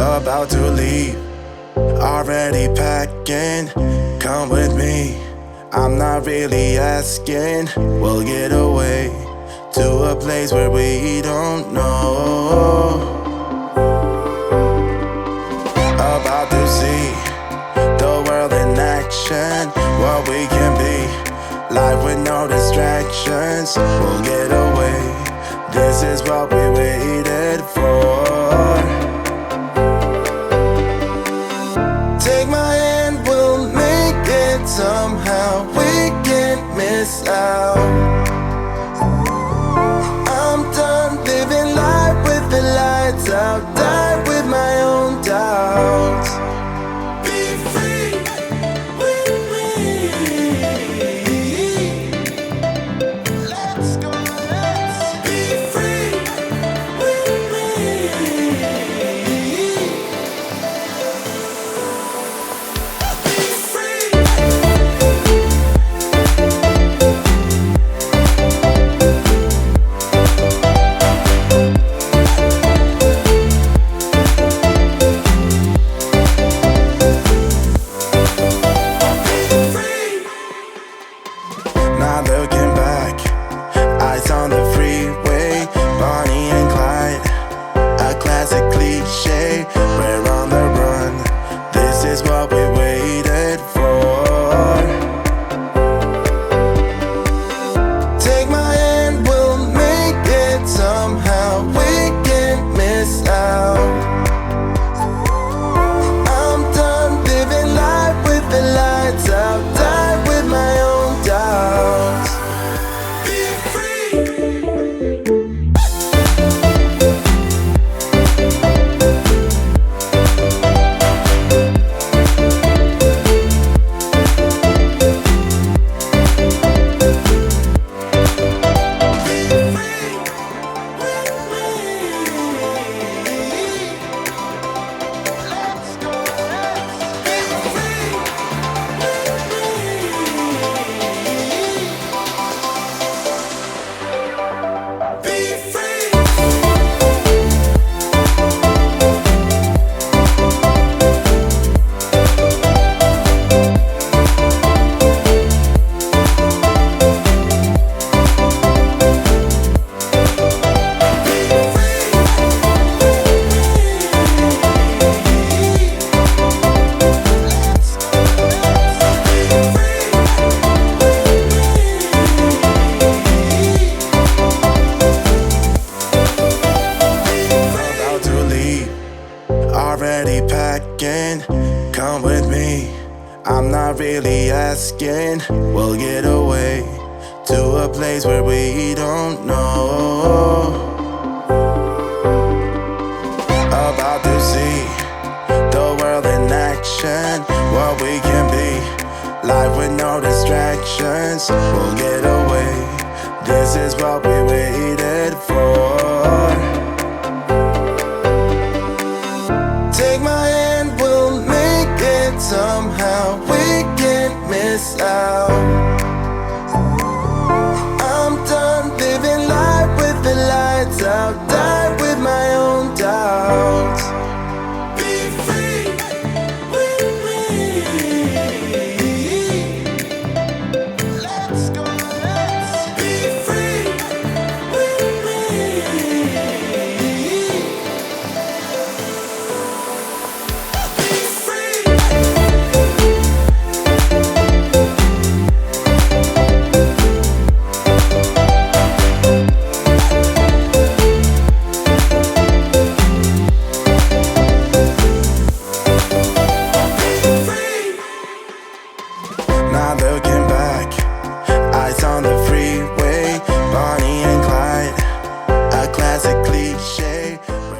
about to leave, already packing. Come with me, I'm not really asking. We'll get away to a place where we don't know. About to see the world in action, what we can be, life with no distractions. We'll get away, this is what we waited for. Take my hand, we'll make it somehow. We can't miss out. I'm done living life with the lights out. Die with my own doubts. Be free with me. Let's go, let's be free with me. Not looking back, eyes on the freeway, Bonnie and Clyde, a classic cliche. We're on the run, this is what we waited for. Take my hand, we'll make it somehow. We can't miss out. I'm done living life with the lights out. Die with my own doubts. Be free. Already packing, come with me, I'm not really asking. We'll get away to a place where we don't know. About to see the world in action, what we can be, life with no distractions. We'll get away, this is what we waited for.